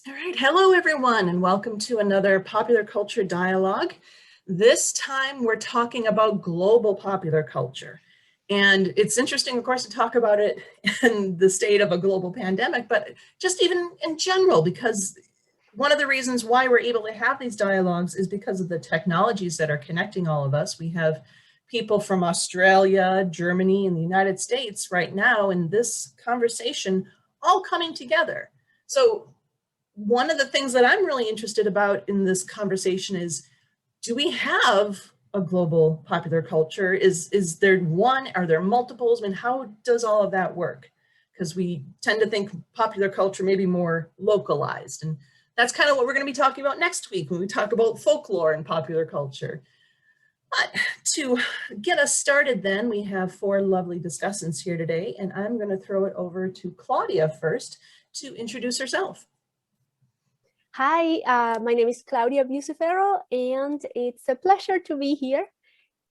All right, hello everyone, and welcome to another Popular Culture Dialogue. This time we're talking about global popular culture. And it's interesting, of course, to talk about it in the state of a global pandemic, but just even in general, because one of the reasons why we're able to have these dialogues is because of the technologies that are connecting all of us. We have people from Australia, Germany, and the United States right now in this conversation all coming together. So one of the things that I'm really interested about in this conversation is, do we have a global popular culture? Is there one? Are there multiples? I mean, how does all of that work? Because we tend to think popular culture may be more localized. And that's kind of what we're going to be talking about next week when we talk about folklore and popular culture. But to get us started then, we have four lovely discussants here today, and I'm going to throw it over to Claudia first to introduce herself. Hi, my name is Claudia Busafero, and it's a pleasure to be here.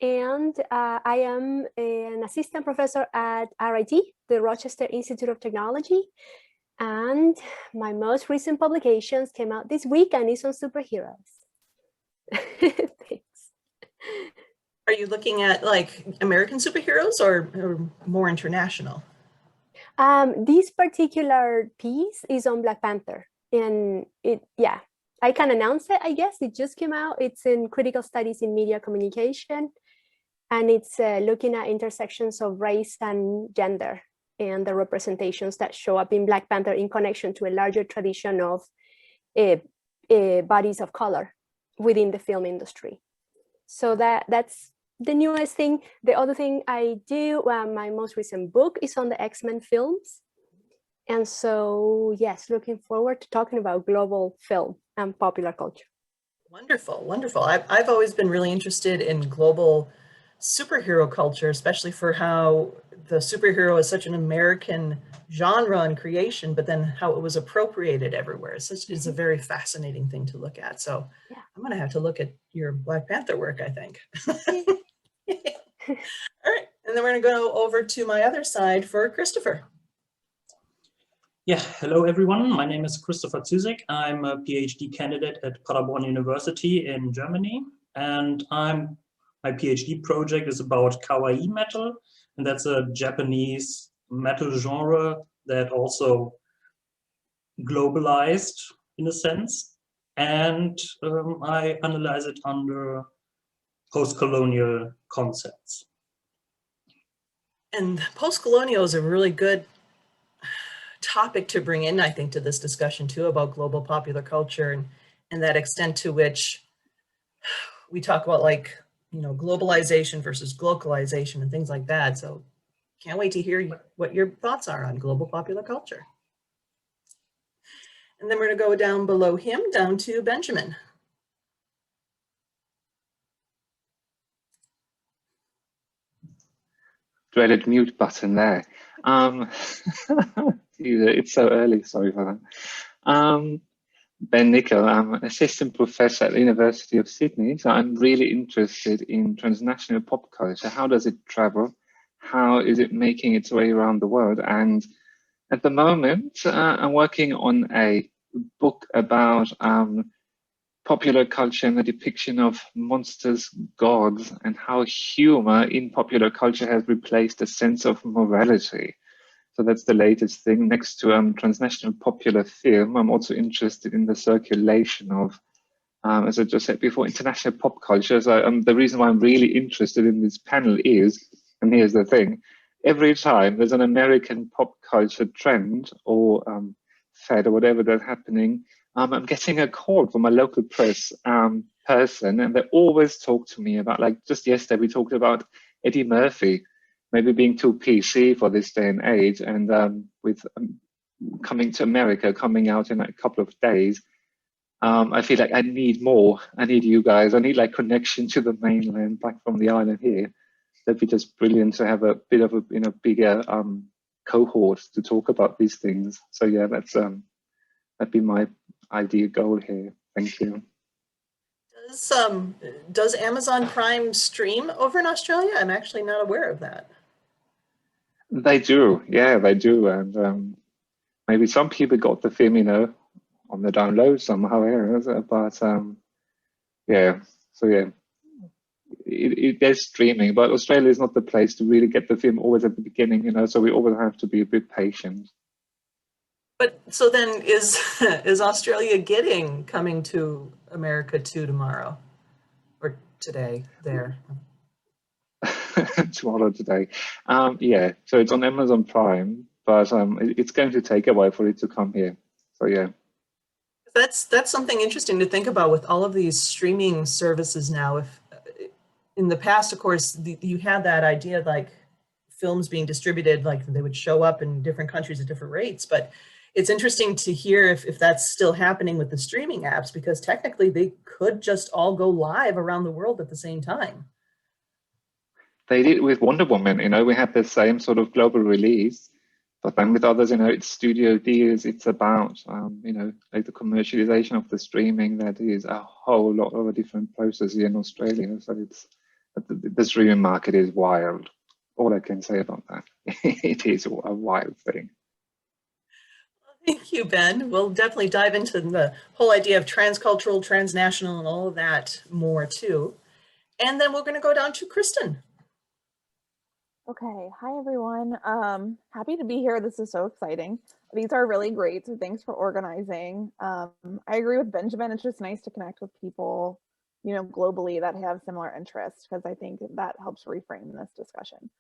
And I am an assistant professor at RIT, the Rochester Institute of Technology. And my most recent publications came out this week and it's on superheroes. Thanks. Are you looking at like American superheroes or more international? This particular piece is on Black Panther. And I can announce it, I guess. It just came out. It's in Critical Studies in Media Communication. And it's looking at intersections of race and gender and the representations that show up in Black Panther in connection to a larger tradition of bodies of color within the film industry. So that's the newest thing. The other thing I do, my most recent book is on the X-Men films. And so, yes, looking forward to talking about global film and popular culture. Wonderful, wonderful. I've always been really interested in global superhero culture, especially for how the superhero is such an American genre and creation, but then how it was appropriated everywhere. It's a very fascinating thing to look at. So yeah. I'm going to have to look at your Black Panther work, I think. All right, and then we're going to go over to my other side for Christopher. Yeah, hello everyone. My name is Christopher Zuzik. I'm a PhD candidate at Paderborn University in Germany, and my PhD project is about kawaii metal, and that's a Japanese metal genre that also globalized in a sense, and I analyze it under post-colonial concepts. And post-colonial is a really good topic to bring in, I think, to this discussion too, about global popular culture and that extent to which we talk about, like, you know, globalization versus globalization and things like that. So can't wait to hear what your thoughts are on global popular culture. And then we're going to go down below him, down to Benjamin. Dreaded mute button there. It's so early, sorry for that. Ben Nickl, I'm an assistant professor at the University of Sydney, so I'm really interested in transnational pop culture. How does it travel? How is it making its way around the world? And at the moment, I'm working on a book about popular culture and the depiction of monsters, gods, and how humor in popular culture has replaced a sense of morality. So that's the latest thing. Next to transnational popular film, I'm also interested in the circulation of, as I just said before, international pop culture. So the reason why I'm really interested in this panel is, and here's the thing, every time there's an American pop culture trend or fad or whatever that's happening, I'm getting a call from a local press person, and they always talk to me about, like just yesterday, we talked about Eddie Murphy maybe being too PC for this day and age, and with coming to America, coming out in a couple of days, I feel like I need more. I need you guys. I need like connection to the mainland back from the island here. That'd be just brilliant to have a bit of a bigger cohort to talk about these things. So yeah, that's that'd be my ideal goal here. Thank you. Does Amazon Prime stream over in Australia? I'm actually not aware of that. They do, yeah, they do, and maybe some people got the film, on the down low somehow here, but yeah, so yeah, there's streaming, but Australia is not the place to really get the film always at the beginning, you know, so we always have to be a bit patient. But so then is Australia coming to America too tomorrow or today there? Tomorrow, today. Yeah, so it's on Amazon Prime, but it's going to take a while for it to come here. So yeah. That's something interesting to think about with all of these streaming services now. If in the past, of course, you had that idea like films being distributed, like they would show up in different countries at different rates, but it's interesting to hear if that's still happening with the streaming apps, because technically they could just all go live around the world at the same time. They did with Wonder Woman, you know, we had the same sort of global release, but then with others, you know, it's studio deals, it's about, you know, like the commercialization of the streaming, that is a whole lot of a different process here in Australia. So it's, the streaming market is wild. All I can say about that. It is a wild thing. Thank you, Ben. We'll definitely dive into the whole idea of transcultural, transnational, and all of that more too. And then we're going to go down to Krysten. Okay, hi everyone. Happy to be here. This is so exciting. These are really great, so thanks for organizing. I agree with Benjamin. It's just nice to connect with people, you know, globally that have similar interests, because I think that helps reframe this discussion.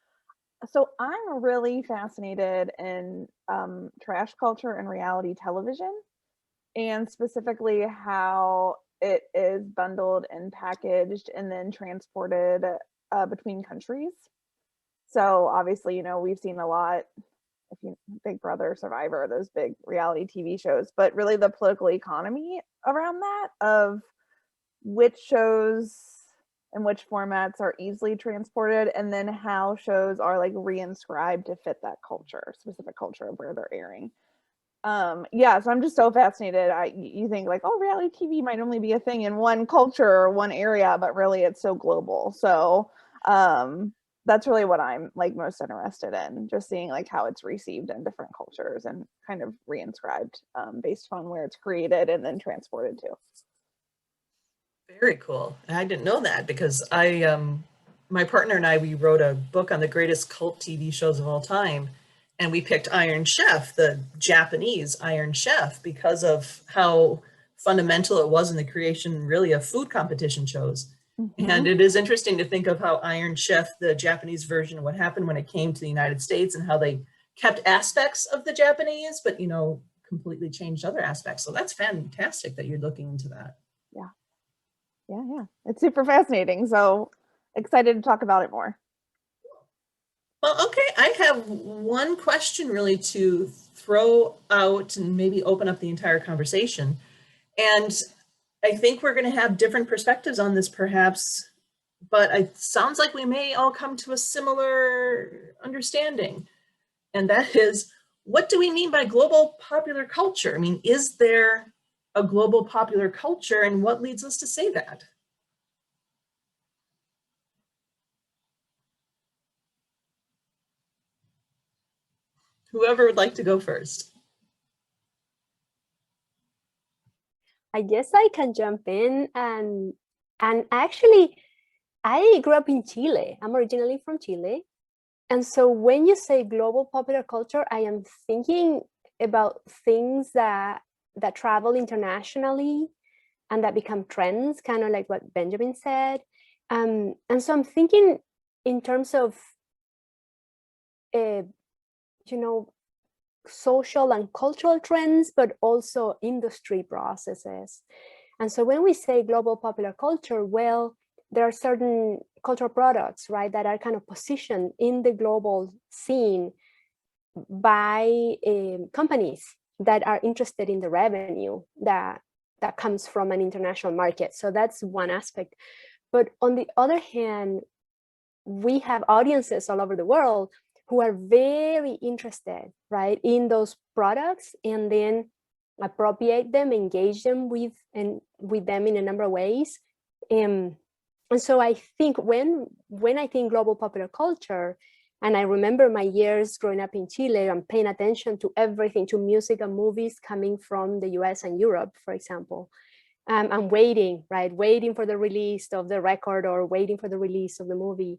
So I'm really fascinated in trash culture and reality television, and specifically how it is bundled and packaged and then transported between countries. So obviously, you know, we've seen a lot, if you Big Brother, Survivor, those big reality TV shows, but really the political economy around that, of which shows and which formats are easily transported, and then how shows are like reinscribed to fit that culture, specific culture of where they're airing. Yeah, so I'm just so fascinated. You think like, oh, reality TV might only be a thing in one culture or one area, but really it's so global. So that's really what I'm like most interested in, just seeing like how it's received in different cultures and kind of reinscribed based on where it's created and then transported to. Very cool. I didn't know that, because my partner and I, we wrote a book on the greatest cult TV shows of all time. And we picked Iron Chef, the Japanese Iron Chef, because of how fundamental it was in the creation, really, of food competition shows. Mm-hmm. And it is interesting to think of how Iron Chef, the Japanese version, what happened when it came to the United States, and how they kept aspects of the Japanese, but, you know, completely changed other aspects. So that's fantastic that you're looking into that. Yeah. It's super fascinating. So excited to talk about it more. Well, okay. I have one question really to throw out and maybe open up the entire conversation. And I think we're going to have different perspectives on this perhaps, but it sounds like we may all come to a similar understanding. And that is, what do we mean by global popular culture? I mean, is there a global popular culture, and what leads us to say that? Whoever would like to go first. I guess I can jump in, and actually I grew up in Chile. I'm originally from Chile. And so when you say global popular culture, I am thinking about things that travel internationally and that become trends, kind of like what Benjamin said. And so I'm thinking in terms of, you know, social and cultural trends, but also industry processes. And so when we say global popular culture, well, there are certain cultural products, right, that are kind of positioned in the global scene by companies that are interested in the revenue that comes from an international market. So that's one aspect. But on the other hand, we have audiences all over the world who are very interested, right, in those products, and then appropriate them, engage them with them in a number of ways. And so I think when I think global popular culture, And I remember my years growing up in Chile and paying attention to everything, to music and movies coming from the US and Europe, for example. And waiting, right? Waiting for the release of the record or waiting for the release of the movie.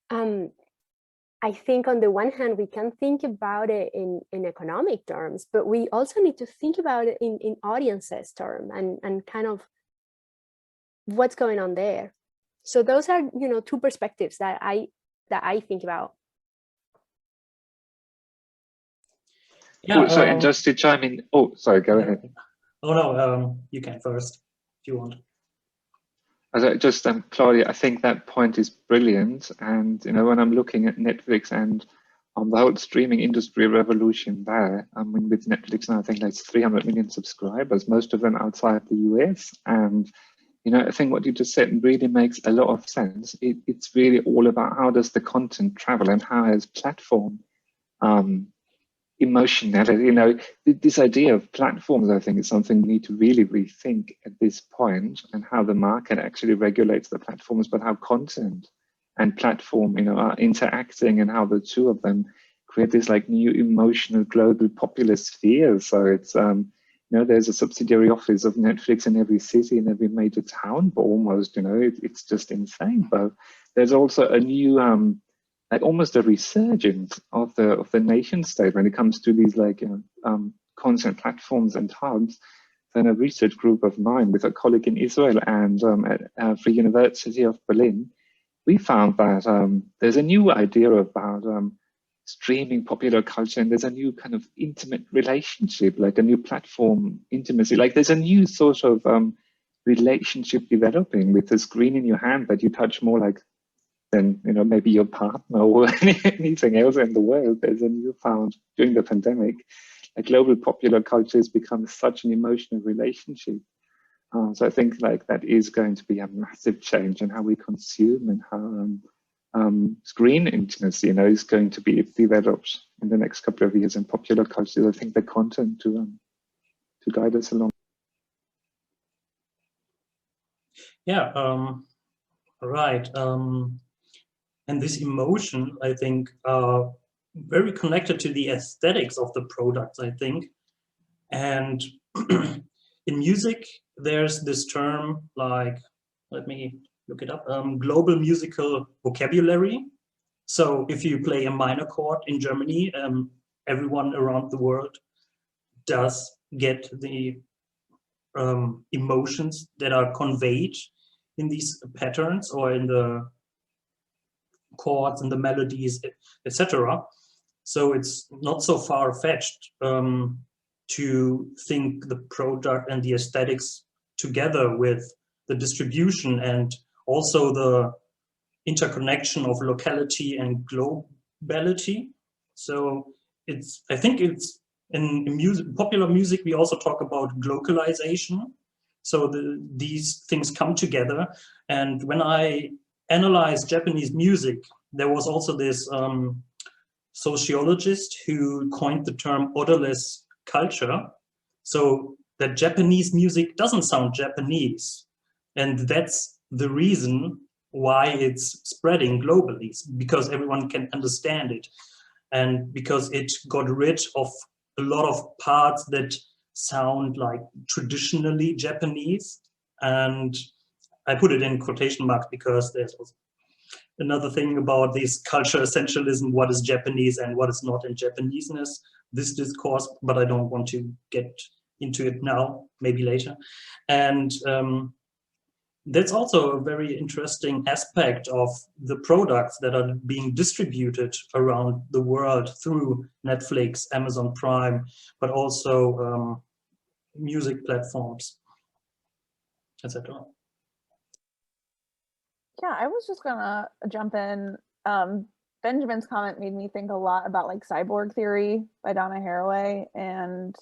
I think on the one hand, we can think about it in economic terms, but we also need to think about it in audiences term and kind of what's going on there. So those are, you know, two perspectives that I think about. Yeah. So, and just to chime in, oh, sorry, go ahead. Oh no, you can first if you want. Just Claudia, I think that point is brilliant. And, you know, when I'm looking at Netflix and the whole streaming industry revolution there, I mean, with Netflix now, I think there's 300 million subscribers, most of them outside the US. And, you know, I think what you just said really makes a lot of sense. It's really all about how does the content travel and how has platform emotionality, you know, this idea of platforms, I think, is something we need to really rethink at this point, and how the market actually regulates the platforms, but how content and platform, you know, are interacting, and how the two of them create this like new emotional global popular sphere. So it's, you know, there's a subsidiary office of Netflix in every city, in every major town, but almost, you know, it's just insane. But there's also a new, like almost a resurgence of the nation state when it comes to these like content platforms and hubs. Then a research group of mine with a colleague in Israel and at Free University of Berlin, we found that there's a new idea about streaming popular culture, and there's a new kind of intimate relationship, like a new platform intimacy. Like there's a new sort of relationship developing with the screen in your hand that you touch more like than, you know, maybe your partner or anything else in the world. There's a newfound, during the pandemic, like global popular culture has become such an emotional relationship. So I think like that is going to be a massive change in how we consume and how screen intimacy, you know, is going to be developed in the next couple of years in popular culture. I think the content to guide us along. Yeah, right. And this emotion, I think, are very connected to the aesthetics of the products, I think. And in music, there's this term like, let me look it up, global musical vocabulary. So if you play a minor chord in Germany, everyone around the world does get the emotions that are conveyed in these patterns or in the chords and the melodies, etc. So it's not so far-fetched to think the product and the aesthetics together with the distribution and also the interconnection of locality and globality. So it's, I think it's in music, popular music, we also talk about globalization. So these things come together. And when I analyzed Japanese music, there was also this sociologist who coined the term odorless culture. So that Japanese music doesn't sound Japanese. And that's the reason why it's spreading globally, because everyone can understand it. And because it got rid of a lot of parts that sound like traditionally Japanese. And I put it in quotation marks because there's also another thing about this culture essentialism, what is Japanese and what is not in Japaneseness, this discourse, but I don't want to get into it now, maybe later. And that's also a very interesting aspect of the products that are being distributed around the world through Netflix, Amazon Prime, but also music platforms, etc. Yeah, I was just gonna jump in. Benjamin's comment made me think a lot about like cyborg theory by Donna Haraway, and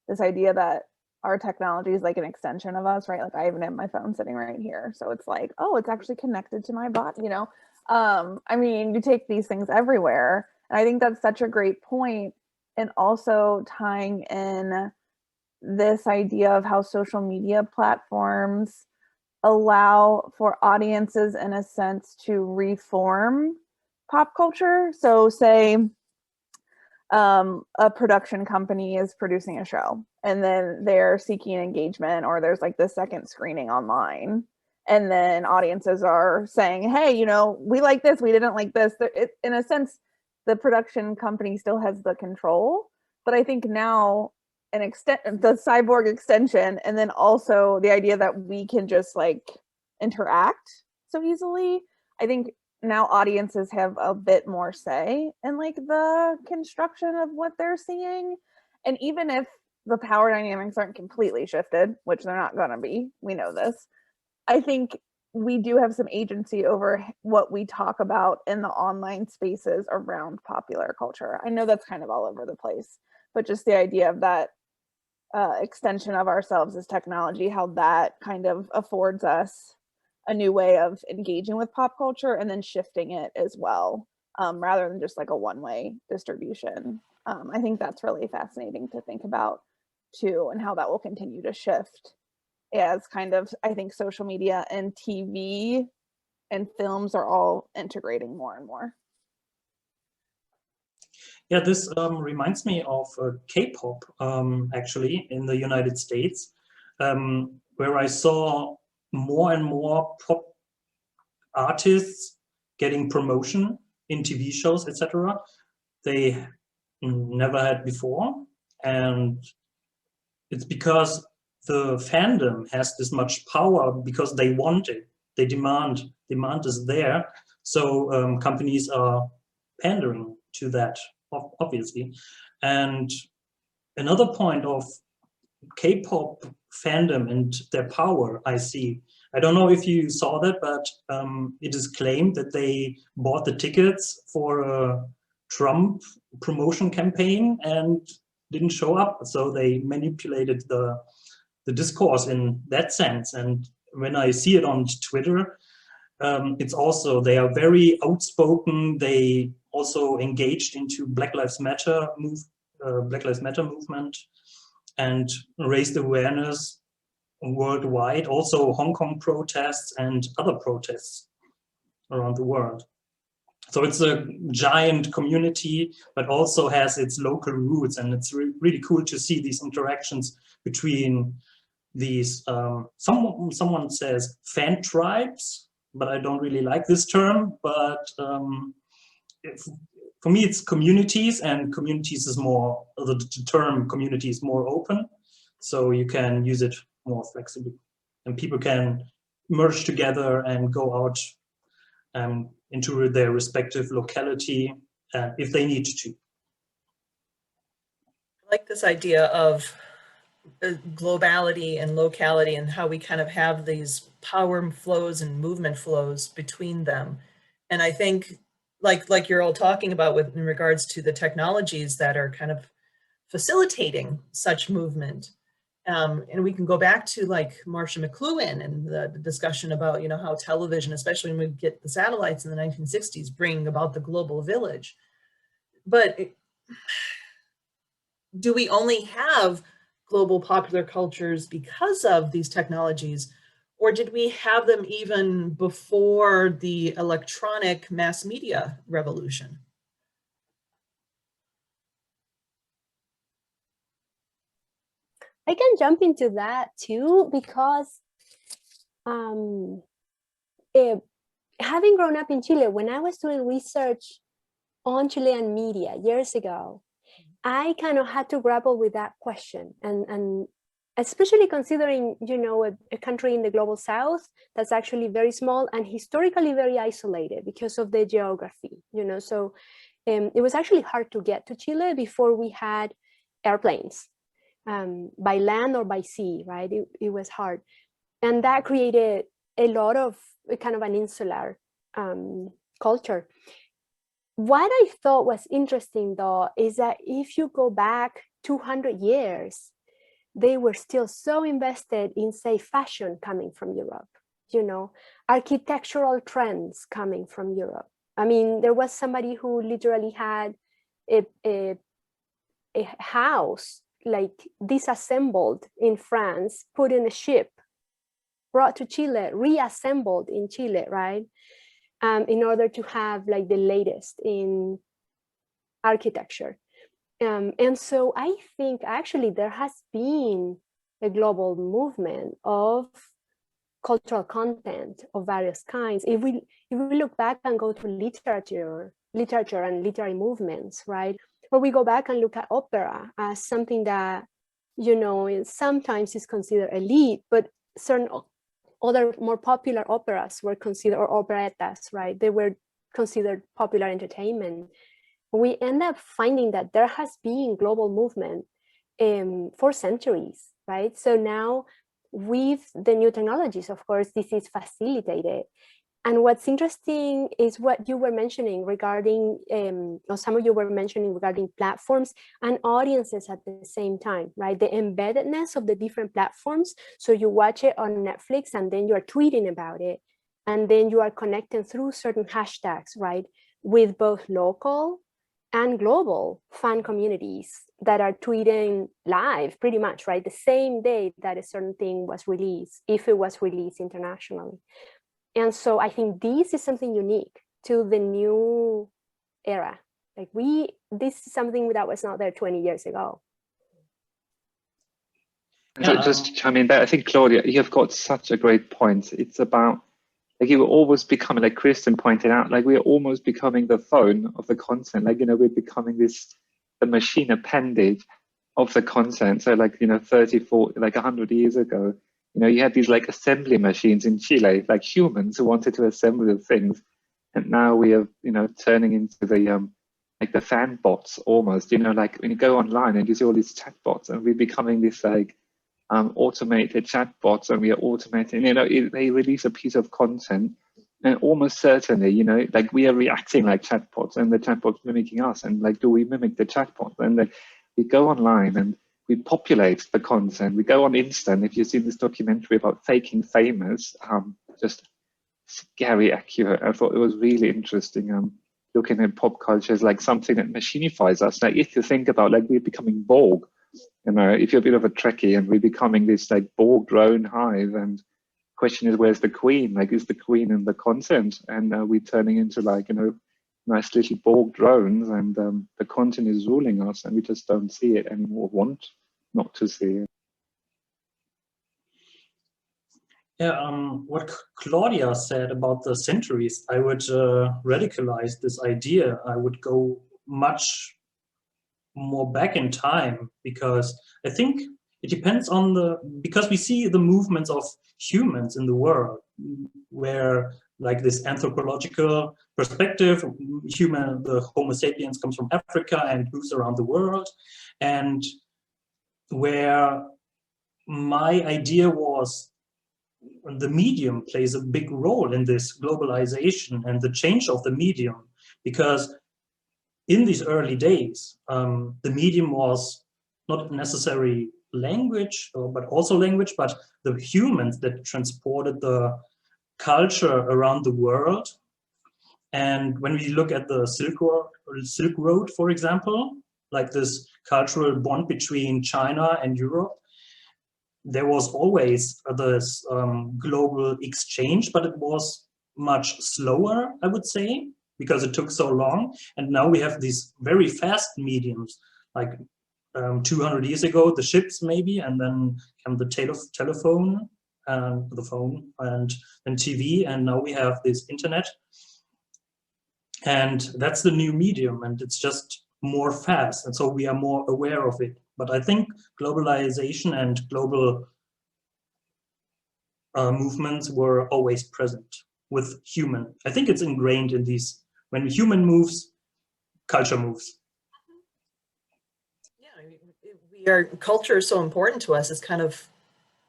this idea that our technology is like an extension of us, right? Like I even have my phone sitting right here. So it's like, oh, it's actually connected to my body, you know? I mean, you take these things everywhere. And I think that's such a great point. And also tying in this idea of how social media platforms allow for audiences in a sense to reform pop culture. So say a production company is producing a show and then they're seeking engagement, or there's like the second screening online, and then audiences are saying, hey, you know, we like this, we didn't like this. In a sense, the production company still has the control, but I think now the cyborg extension, and then also the idea that we can just like interact so easily, I think now audiences have a bit more say in like the construction of what they're seeing. And even if the power dynamics aren't completely shifted, which they're not gonna be, we know this, I think we do have some agency over what we talk about in the online spaces around popular culture. I know that's kind of all over the place, but just the idea of that extension of ourselves as technology, how that kind of affords us a new way of engaging with pop culture and then shifting it as well, rather than just like a one-way distribution. I think that's really fascinating to think about too, and how that will continue to shift as kind of, I think social media and TV and films are all integrating more and more. Yeah, this reminds me of K-pop, actually, in the United States, where I saw more and more pop artists getting promotion in TV shows, etc. They never had before. And it's because the fandom has this much power because they want it. They demand is there. So companies are pandering to that, obviously. And another point of K-pop fandom and their power, I see. I don't know if you saw that, but it is claimed that they bought the tickets for a Trump promotion campaign and didn't show up. So they manipulated the discourse in that sense. And when I see it on Twitter, it's also, they are very outspoken. They also engaged into Black Lives Matter movement and raised awareness worldwide, also Hong Kong protests and other protests around the world. So it's a giant community, but also has its local roots, and it's really cool to see these interactions between these, someone says fan tribes, but I don't really like this term, but for me it's communities, and communities is more, the term community is more open, so you can use it more flexibly, and people can merge together and go out into their respective locality if they need to. I like this idea of globality and locality, and how we kind of have these power flows and movement flows between them. And I think like you're all talking about with in regards to the technologies that are kind of facilitating such movement. And we can go back to like Marcia McLuhan and the discussion about, you know, how television, especially when we get the satellites in the 1960s, bringing about the global village. But do we only have global popular cultures because of these technologies, or did we have them even before the electronic mass media revolution? I can jump into that too, because having grown up in Chile, when I was doing research on Chilean media years ago, I kind of had to grapple with that question, and especially considering, you know, a country in the global south that's actually very small and historically very isolated because of the geography, you know. So it was actually hard to get to Chile before we had airplanes, by land or by sea, right? It was hard. And that created a lot of kind of an insular culture. What I thought was interesting, though, is that if you go back 200 years, they were still so invested in, say, fashion coming from Europe, you know, architectural trends coming from Europe. I mean, there was somebody who literally had a house like disassembled in France, put in a ship, brought to Chile, reassembled in Chile, right? in order to have like the latest in architecture. And so I think actually there has been a global movement of cultural content of various kinds. If we look back and go to literature and literary movements, right? Or we go back and look at opera as something that, you know, sometimes is considered elite, but certain other more popular operas were considered, or operettas, right? They were considered popular entertainment. We end up finding that there has been global movement for centuries, right? So now with the new technologies, of course, this is facilitated. And what's interesting is what you were mentioning regarding, or some of you were mentioning regarding platforms and audiences at the same time, right? The embeddedness of the different platforms. So you watch it on Netflix and then you are tweeting about it. And then you are connecting through certain hashtags, right? With both local and global fan communities that are tweeting live pretty much, right? The same day that a certain thing was released, if it was released internationally. And so I think this is something unique to the new era. Like this is something that was not there 20 years ago. So just to chime in there, I think, Claudia, you've got such a great point. It's about, like, you were always becoming, like Krysten pointed out, like we're almost becoming the phone of the content. Like, you know, we're becoming the machine appendage of the content. So like, you know, 30, 40, like 100 years ago, you know, you had these like assembly machines in Chile, like humans who wanted to assemble the things. And now we are, you know, turning into the, like the fan bots almost, you know, like when you go online and you see all these chat bots, and we're becoming this like automated chat bots, and we are automating, you know, they release a piece of content and almost certainly, you know, like we are reacting like chatbots, and the chatbots mimicking us. And like, do we mimic the chatbot? And like, we go online and we populate the content. We go on Insta, and if you've seen this documentary about faking famous, just scary accurate. I thought it was really interesting. Looking at pop culture as like something that machinifies us. Like if you think about, like, we're becoming Borg, you know, if you're a bit of a Trekkie, and we're becoming this like Borg drone hive, and question is, where's the queen? Like, is the queen in the content? And we're turning into like, you know, nice little Borg drones, and the content is ruling us, and we just don't see it anymore, want not to see it. Yeah, what Claudia said about the centuries, I would radicalize this idea. I would go much more back in time, because I think it depends on because we see the movements of humans in the world, where like this anthropological perspective, the Homo sapiens comes from Africa and moves around the world, and where my idea was the medium plays a big role in this globalization and the change of the medium, because in these early days, the medium was not necessarily language, but also language, but the humans that transported the culture around the world. And when we look at the Silk Road, for example, like this cultural bond between China and Europe, there was always this global exchange, but it was much slower, I would say, because it took so long. And now we have these very fast mediums, like 200 years ago, the ships maybe, and then the telephone, the phone, and then TV, and now we have this internet. And that's the new medium, and it's just more fast, and so we are more aware of it. But I think globalization and global movements were always present with human. I think it's ingrained in these, when human moves, culture moves. Yeah, culture is so important to us. It's kind of,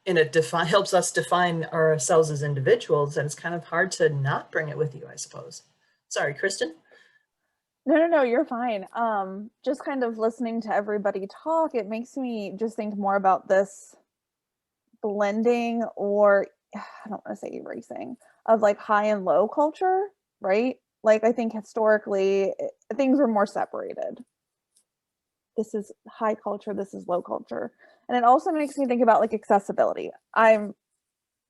helps us define ourselves as individuals, and it's kind of hard to not bring it with you, I suppose. Sorry, Krysten? No, you're fine. Just kind of listening to everybody talk, it makes me just think more about this blending, or I don't want to say erasing, of like high and low culture, right? Like, I think historically things were more separated. This is high culture, this is low culture. And it also makes me think about like accessibility. I'm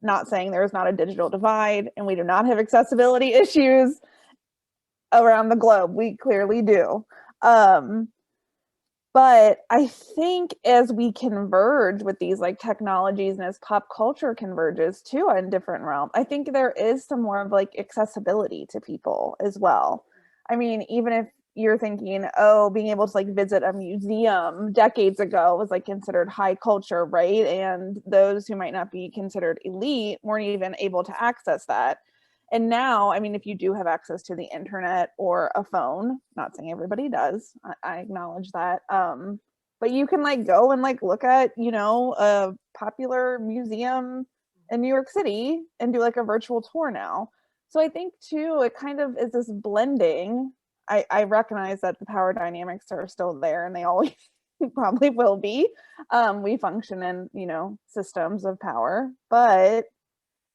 Not saying there's not a digital divide and we do not have accessibility issues around the globe. We clearly do. But I think as we converge with these like technologies and as pop culture converges too in different realms, I think there is some more of like accessibility to people as well. I mean, even if you're thinking, oh, being able to like visit a museum decades ago was like considered high culture, right? And those who might not be considered elite weren't even able to access that. And now, I mean, if you do have access to the internet or a phone, not saying everybody does, I acknowledge that. But you can like go and like look at, you know, a popular museum in New York City and do like a virtual tour now. So I think too, it kind of is this blending. I recognize that the power dynamics are still there and they always probably will be. We function in, you know, systems of power, but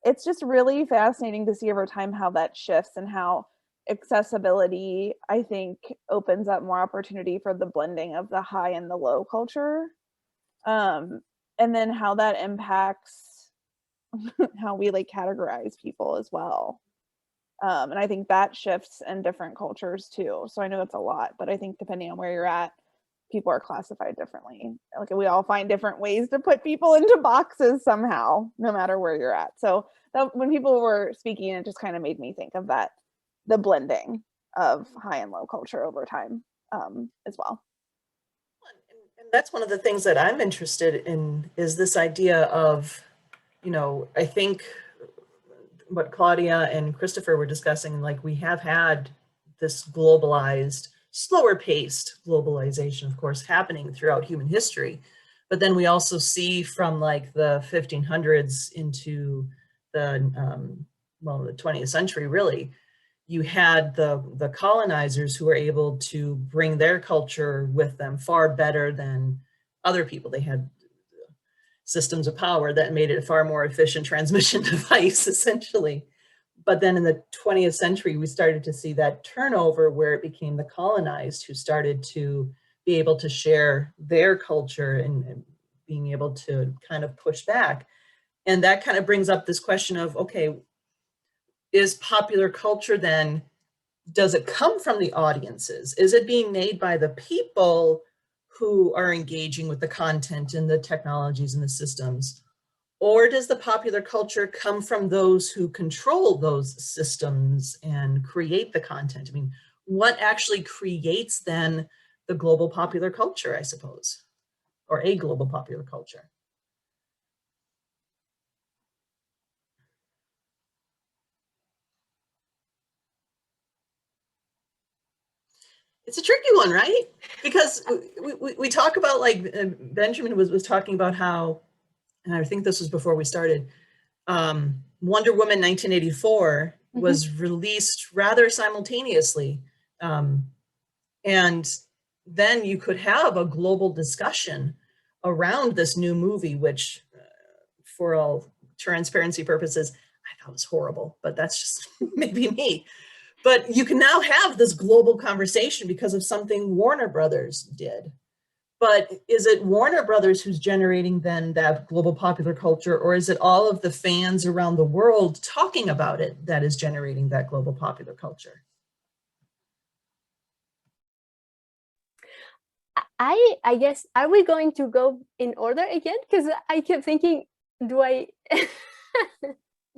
it's just really fascinating to see over time how that shifts and how accessibility, I think, opens up more opportunity for the blending of the high and the low culture. And then how that impacts how we like categorize people as well. And I think that shifts in different cultures too. So I know it's a lot, but I think depending on where you're at, people are classified differently. Like we all find different ways to put people into boxes somehow, no matter where you're at. So that, when people were speaking, it just kind of made me think of that, the blending of high and low culture over time as well. And that's one of the things that I'm interested in is this idea of, you know, I think what Claudia and Christopher were discussing, like we have had this globalized, slower paced globalization, of course, happening throughout human history. But then we also see from like the 1500s into the, the 20th century, really, you had the colonizers who were able to bring their culture with them far better than other people. They had systems of power that made it a far more efficient transmission device, essentially. But then in the 20th century, we started to see that turnover where it became the colonized who started to be able to share their culture and being able to kind of push back. And that kind of brings up this question of, okay, is popular culture then, does it come from the audiences? Is it being made by the people who are engaging with the content and the technologies and the systems? Or does the popular culture come from those who control those systems and create the content? I mean, what actually creates then the global popular culture, I suppose, or a global popular culture? It's a tricky one, right? Because we talk about, like Benjamin was talking about how, and I think this was before we started, Wonder Woman 1984 was released rather simultaneously. And then you could have a global discussion around this new movie, which for all transparency purposes, I thought was horrible, but that's just maybe me. But you can now have this global conversation because of something Warner Brothers did. But is it Warner Brothers who's generating then that global popular culture, or is it all of the fans around the world talking about it that is generating that global popular culture? I guess, are we going to go in order again? Because I kept thinking, do I...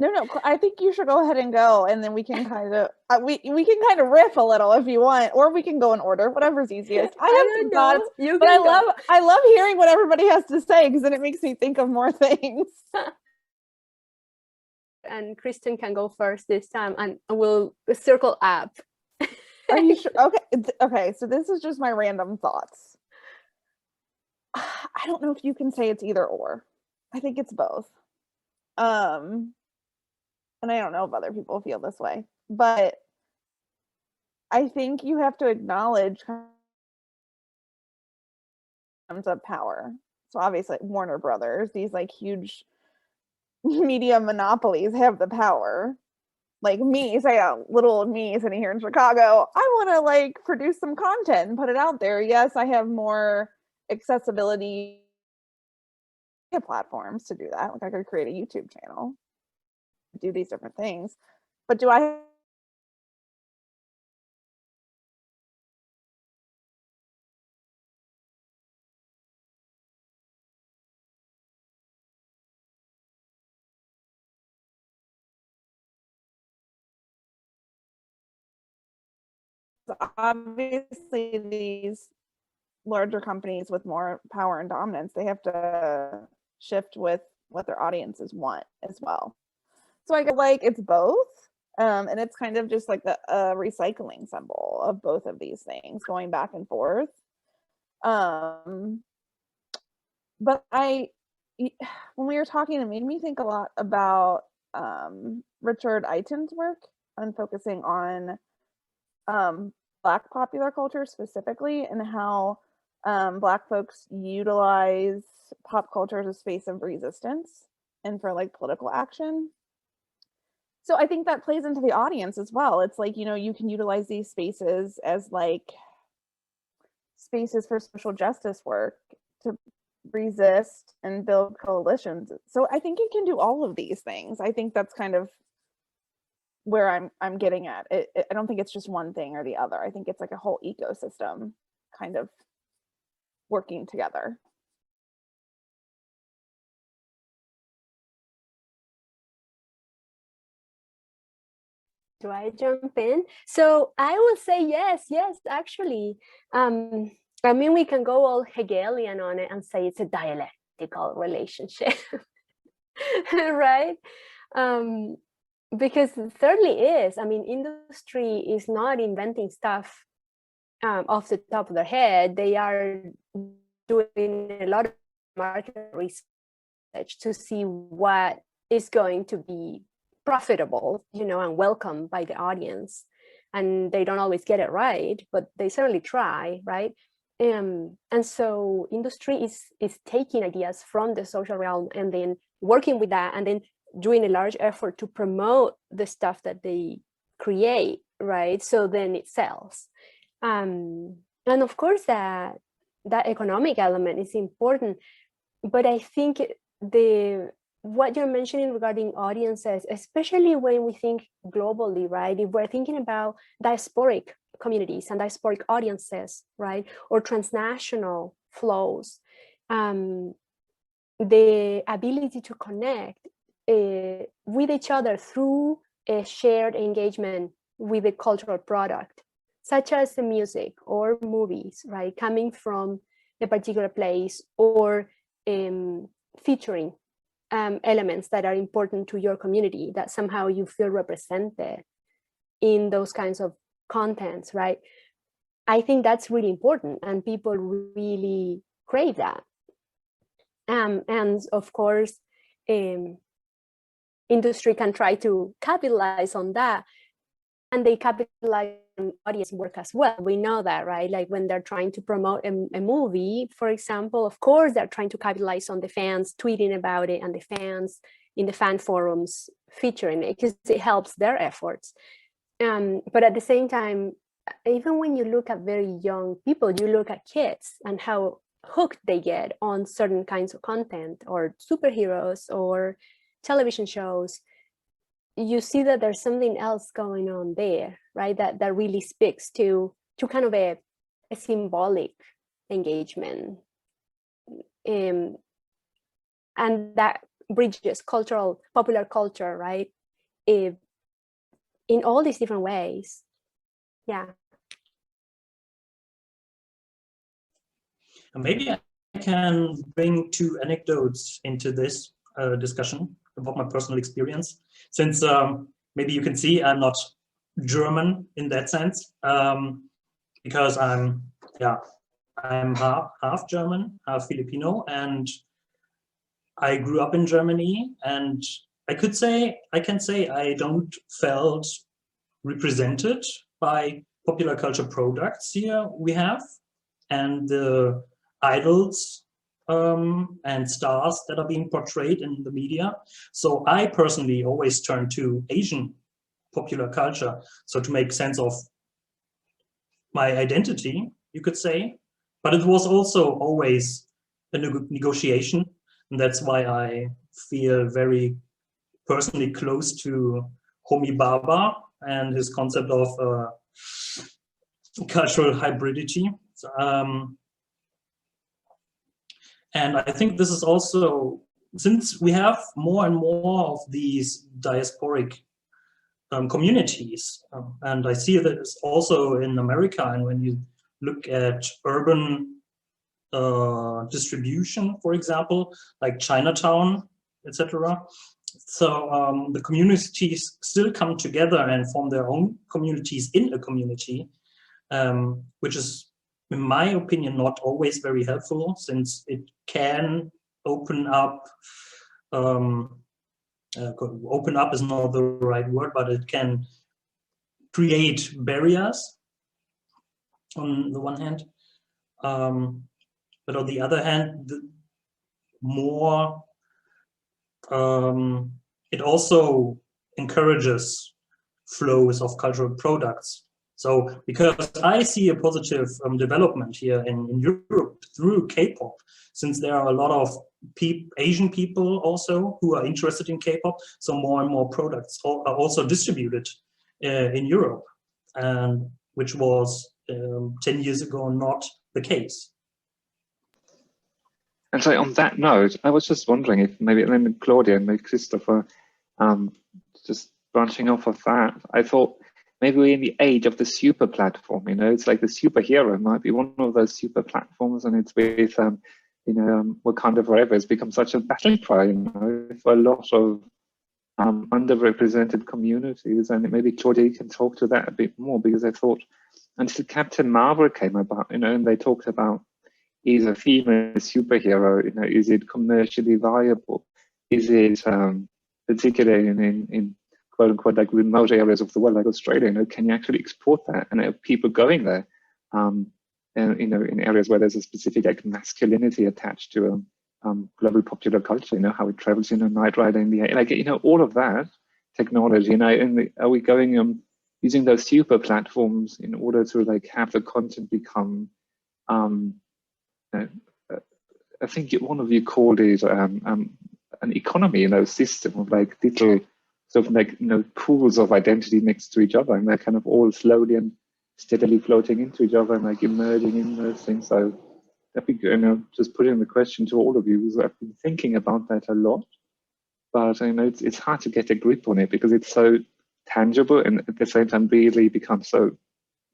No, I think you should go ahead and go, and then we can kind of we can kind of riff a little if you want, or we can go in order, whatever's easiest. I have some thoughts, but I love hearing what everybody has to say because then it makes me think of more things. And Krysten can go first this time, and we'll circle up. Are you sure? Okay. So this is just my random thoughts. I don't know if you can say it's either or. I think it's both. And I don't know if other people feel this way, but I think you have to acknowledge terms of power. So obviously Warner Brothers, these like huge media monopolies have the power. Like me, say a little me sitting here in Chicago, I want to like produce some content and put it out there. Yes, I have more accessibility platforms to do that. Like I could create a YouTube channel. do these different things. But do I obviously these larger companies with more power and dominance, they have to shift with what their audiences want as well. So I feel like it's both. And it's kind of just like a recycling symbol of both of these things going back and forth. But when we were talking, it made me think a lot about Richard Eiton's work on focusing on Black popular culture specifically, and how Black folks utilize pop culture as a space of resistance and for like political action. So I think that plays into the audience as well. It's like, you know, you can utilize these spaces as like spaces for social justice work to resist and build coalitions. So I think it can do all of these things. I think that's kind of where I'm getting at. I don't think it's just one thing or the other. I think it's like a whole ecosystem kind of working together. Do I jump in? So I will say yes, actually. I mean, we can go all Hegelian on it and say it's a dialectical relationship, right? Because it certainly is. I mean, industry is not inventing stuff off the top of their head. They are doing a lot of market research to see what is going to be profitable, you know, and welcomed by the audience. And they don't always get it right, but they certainly try, right? And so industry is taking ideas from the social realm and then working with that, and then doing a large effort to promote the stuff that they create, right? So then it sells. And of course that economic element is important, but I think what you're mentioning regarding audiences, especially when we think globally, right? If we're thinking about diasporic communities and diasporic audiences, right? Or transnational flows, the ability to connect with each other through a shared engagement with a cultural product, such as the music or movies, right? Coming from a particular place, or featuring elements that are important to your community, that somehow you feel represented in those kinds of contents, right? I think that's really important, and people really crave that. And of course, industry can try to capitalize on that, and they capitalize on audience work as well. We know that, right? Like when they're trying to promote a movie, for example, of course, they're trying to capitalize on the fans tweeting about it and the fans in the fan forums featuring it, because it helps their efforts. But at the same time, even when you look at very young people, you look at kids and how hooked they get on certain kinds of content, or superheroes or television shows, you see that there's something else going on there, right? That really speaks to kind of a symbolic engagement, and that bridges popular culture, right? In all these different ways. Yeah. Maybe I can bring two anecdotes into this discussion about my personal experience, since maybe you can see I'm not German in that sense, because I'm half German, half Filipino, and I grew up in Germany, and I can say I don't felt represented by popular culture products here we have, and the idols and stars that are being portrayed in the media. So I personally always turn to Asian popular culture, so to make sense of my identity, you could say. But it was also always a negotiation, and that's why I feel very personally close to Homi Bhabha and his concept of cultural hybridity. And I think this is also, since we have more and more of these diasporic communities, and I see this also in America, and when you look at urban distribution, for example, like Chinatown, etc. So the communities still come together and form their own communities in a community, which is, in my opinion, not always very helpful, since it can open up, open up is not the right word, but it can create barriers on the one hand. But on the other hand, it also encourages flows of cultural products. So because I see a positive development here in Europe through K-pop, since there are a lot of Asian people also who are interested in K-pop, so more and more products are also distributed in Europe, and which was 10 years ago not the case. And so on that note, I was just wondering if maybe then Claudia and maybe Christopher, just branching off of that, I thought maybe we're in the age of the super platform, you know, it's like the superhero might be one of those super platforms, and it's with, you know, Wakanda Forever has become such a battle cry, you know, for a lot of underrepresented communities. And maybe Claudia, you can talk to that a bit more, because I thought until Captain Marvel came about, you know, and they talked about, is a female superhero, you know, is it commercially viable? Is it particularly in quote unquote like remote areas of the world like Australia, you know, can you actually export that? And have people going there, and, you know, in areas where there's a specific like masculinity attached to global popular culture, you know, how it travels, you know, night rider in the air, like, you know, all of that technology, you know, and are we going using those super platforms in order to like have the content become I think one of you called it an economy, you know, system of like little sort of like, you know, pools of identity next to each other, and they're kind of all slowly and steadily floating into each other and like emerging in those things. So I think, you know, just putting the question to all of you, because I've been thinking about that a lot, but you know, it's hard to get a grip on it because it's so tangible and at the same time really becomes so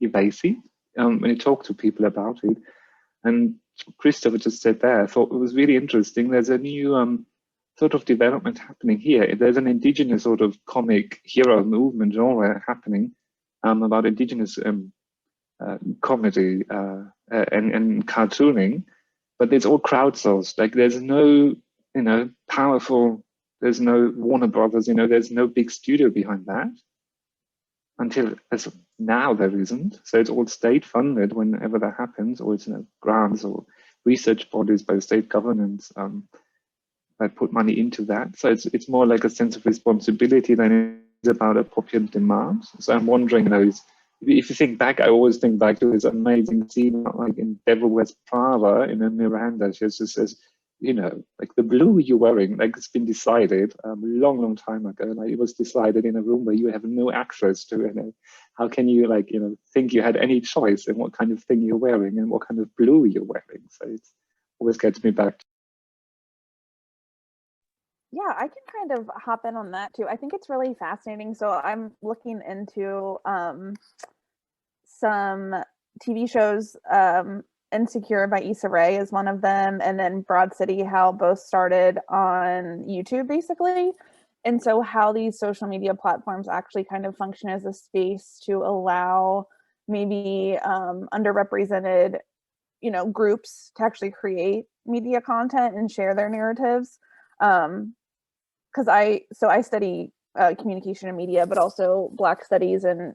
evasive when you talk to people about it. And Christopher just said there, I thought it was really interesting. There's a new sort of development happening here. There's an indigenous sort of comic hero movement genre happening about indigenous comedy and cartooning, but it's all crowdsourced. Like there's no, you know, powerful, there's no Warner Brothers, you know, there's no big studio behind that. Until as now there isn't. So it's all state funded whenever that happens, or it's, you know, grants or research bodies by state governments that put money into that. So it's more like a sense of responsibility than it is about a popular demand. So I'm wondering, you know, if you think back, I always think back to this amazing scene like in Devil Wears Prada, you know, Miranda, she just says, you know, like the blue you're wearing, like it's been decided a long time ago. Like it was decided in a room where you have no access to, you know, how can you like, you know, think you had any choice in what kind of thing you're wearing and what kind of blue you're wearing? So it always gets me back. Yeah, I can kind of hop in on that too. I think it's really fascinating. So I'm looking into some TV shows. Insecure by Issa Rae is one of them, and then Broad City, how both started on YouTube basically. And so how these social media platforms actually kind of function as a space to allow maybe underrepresented, you know, groups to actually create media content and share their narratives. Because I study communication and media, but also Black studies and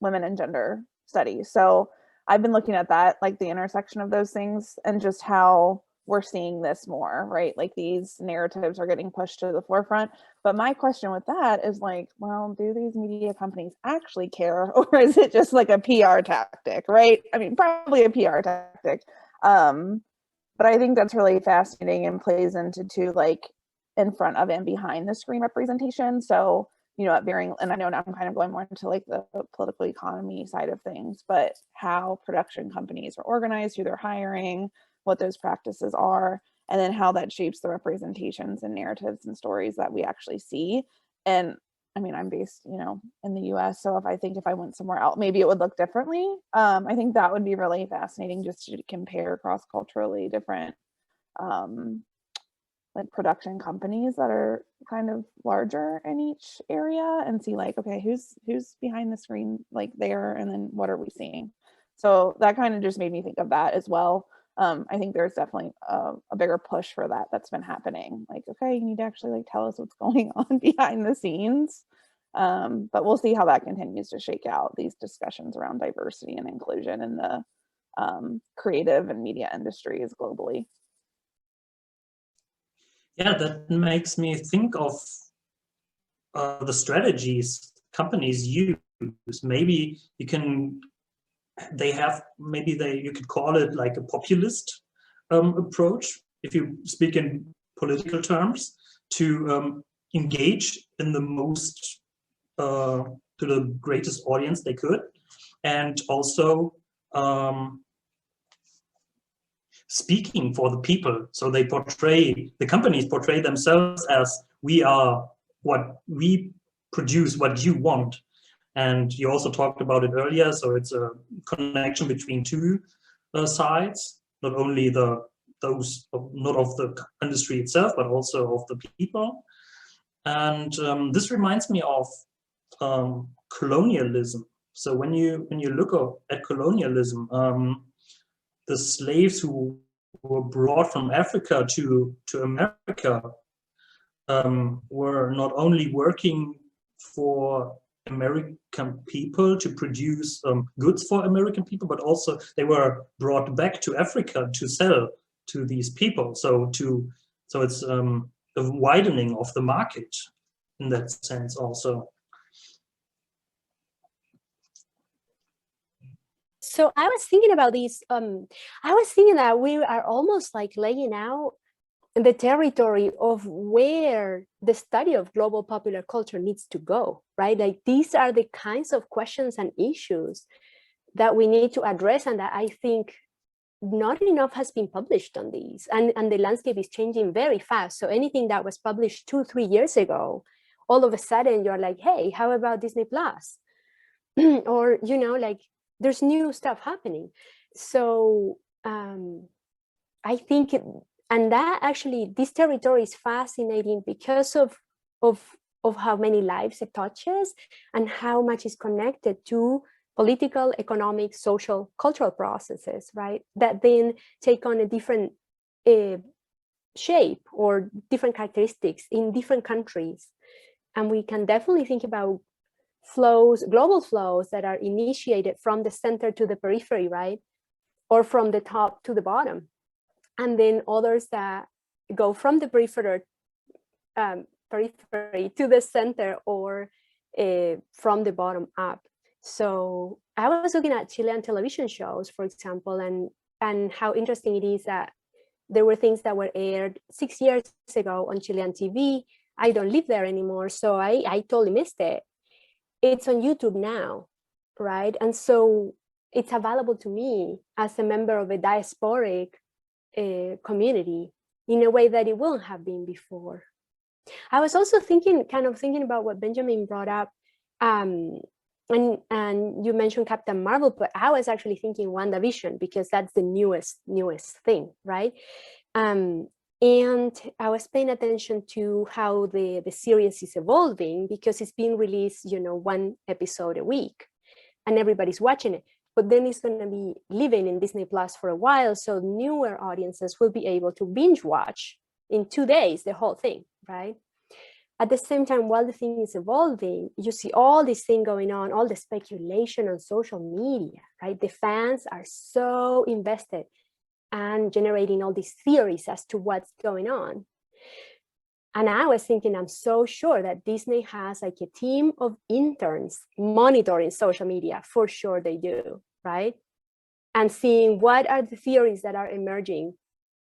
women and gender studies. So I've been looking at that, like the intersection of those things and just how we're seeing this more, right? Like these narratives are getting pushed to the forefront. But my question with that is like, well, do these media companies actually care, or is it just like a PR tactic, right? I mean, probably a PR tactic. But I think that's really fascinating and plays into like in front of and behind the screen representation. So, at varying, and I know now I'm kind of going more into like the political economy side of things, but how production companies are organized, who they're hiring, what those practices are, and then how that shapes the representations and narratives and stories that we actually see. And I mean, I'm based, in the US. So if I went somewhere else, maybe it would look differently. I think that would be really fascinating just to compare cross-culturally different like production companies that are kind of larger in each area and see like, okay, who's behind the screen like there, and then what are we seeing? So that kind of just made me think of that as well. I think there's definitely a bigger push for that that's been happening. Like, okay, you need to actually like tell us what's going on behind the scenes. But we'll see how that continues to shake out, these discussions around diversity and inclusion in the creative and media industries globally. Yeah, that makes me think of the strategies companies use. Maybe you could call it like a populist approach, if you speak in political terms, to engage in the most, to the greatest audience they could, and also speaking for the people. So the companies portray themselves as, we are what we produce, what you want. And you also talked about it earlier. So it's a connection between two sides, not only those not of the industry itself, but also of the people. And this reminds me of colonialism. So when you look at colonialism, the slaves who were brought from Africa to America were not only working for American people to produce goods for American people, but also they were brought back to Africa to sell to these people. So it's a widening of the market in that sense also. So I was thinking about these. I was thinking that we are almost like laying out the territory of where the study of global popular culture needs to go, right? Like these are the kinds of questions and issues that we need to address, and that I think not enough has been published on these. And the landscape is changing very fast. So anything that was published 2-3 years ago, all of a sudden you're like, hey, how about Disney Plus? Or, like, there's new stuff happening. So I think, and that actually, this territory is fascinating because of how many lives it touches and how much is connected to political, economic, social, cultural processes, right? That then take on a different shape or different characteristics in different countries. And we can definitely think about flows, global flows that are initiated from the center to the periphery, right? Or from the top to the bottom. And then others that go from the periphery to the center, or from the bottom up. So I was looking at Chilean television shows, for example, and how interesting it is that there were things that were aired 6 years ago on Chilean TV. I don't live there anymore, so I totally missed it. It's on YouTube now, right? And so it's available to me as a member of a diasporic community in a way that it wouldn't have been before. I was also thinking about what Benjamin brought up, and you mentioned Captain Marvel, but I was actually thinking WandaVision, because that's the newest thing, right? And I was paying attention to how the series is evolving, because it's being released, 1 episode a week, and everybody's watching it. But then it's going to be living in Disney Plus for a while, so newer audiences will be able to binge watch in 2 days the whole thing, right? At the same time, while the thing is evolving, you see all this thing going on, all the speculation on social media, right? The fans are so invested and generating all these theories as to what's going on. And I was thinking, I'm so sure that Disney has like a team of interns monitoring social media. For sure they do, right? And seeing what are the theories that are emerging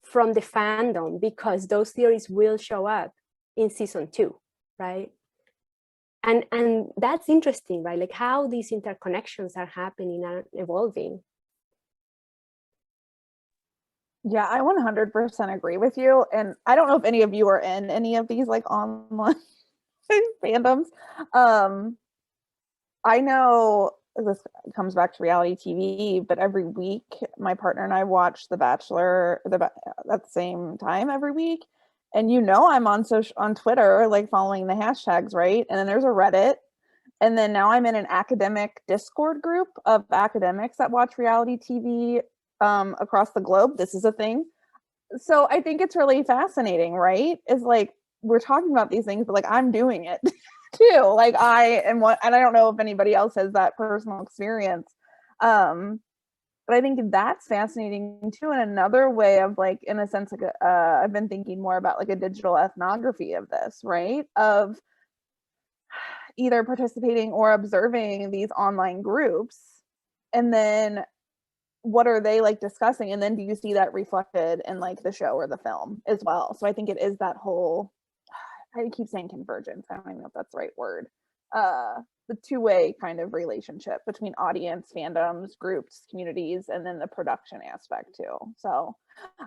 from the fandom, because those theories will show up in season 2, right? And that's interesting, right? Like how these interconnections are happening and evolving. Yeah, I 100% agree with you. And I don't know if any of you are in any of these like online fandoms. I know this comes back to reality TV, but every week my partner and I watch The Bachelor at the same time every week. And I'm on Twitter, like following the hashtags, right? And then there's a Reddit. And then now I'm in an academic Discord group of academics that watch reality TV across the globe. This is a thing. So I think it's really fascinating, right? It's like we're talking about these things, but like I'm doing it too. Like I am one, and I don't know if anybody else has that personal experience. But I think that's fascinating too. And another way of like, in a sense, like I've been thinking more about like a digital ethnography of this, right? Of either participating or observing these online groups, and then what are they like discussing, and then do you see that reflected in like the show or the film as well? So I think it is that whole, I keep saying convergence, I don't even know if that's the right word, the two-way kind of relationship between audience, fandoms, groups, communities, and then the production aspect too. So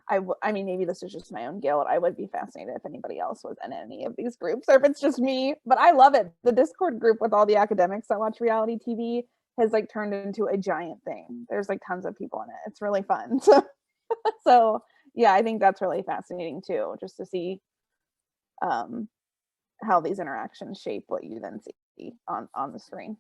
I mean, maybe this is just my own guilt. I would be fascinated if anybody else was in any of these groups or if it's just me, but I love it. The Discord group with all the academics that watch reality TV has like turned into a giant thing. There's like tons of people in it. It's really fun. So yeah, I think that's really fascinating too, just to see how these interactions shape what you then see on the screen.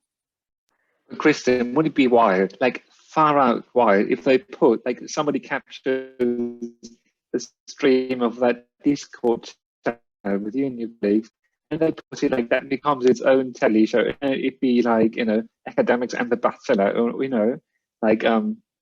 Krysten, would it be wild, like far out wild, if they put like somebody captures the stream of that Discord channel with you and your colleagues, and they put it like that becomes its own telly show? It'd be like, academics and The Bachelor, or like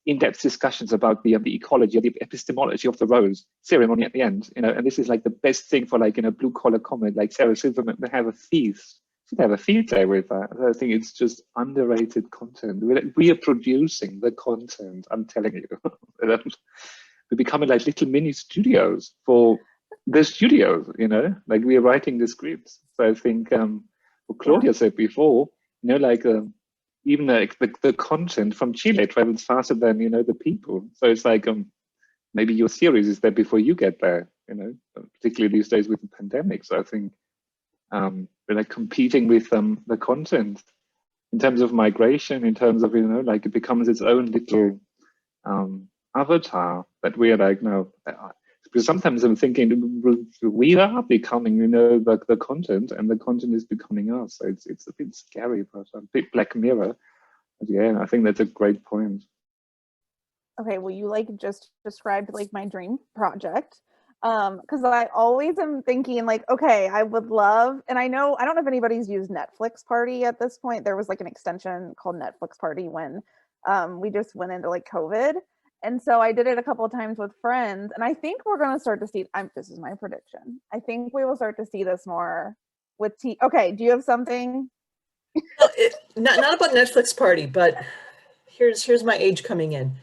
in-depth discussions about the ecology, the epistemology of the rose ceremony at the end, and this is like the best thing for like blue collar comment, like Sarah Silverman. They have a feast. Should have a field day with that. I think it's just underrated content. We are producing the content, I'm telling you. We're becoming like little mini studios for the studios, like we are writing the scripts. So I think what Claudia said before, like even like the content from Chile travels faster than, the people. So it's like maybe your series is there before you get there, particularly these days with the pandemic. So I think we're like competing with the content in terms of migration, in terms of, like it becomes its own little avatar that we are like, no, because sometimes I'm thinking we are becoming, the content, and the content is becoming us. So it's a bit scary, but a bit Black Mirror. But yeah, I think that's a great point. Okay, well, you like just described like my dream project. Because I always am thinking like, okay, I would love, and I don't know if anybody's used Netflix Party at this point. There was like an extension called Netflix Party when we just went into like COVID. And so I did it a couple of times with friends, and I think we're going to start to see, this is my prediction, I think we will start to see this more with okay, do you have something? Well, not about Netflix Party, but here's my age coming in.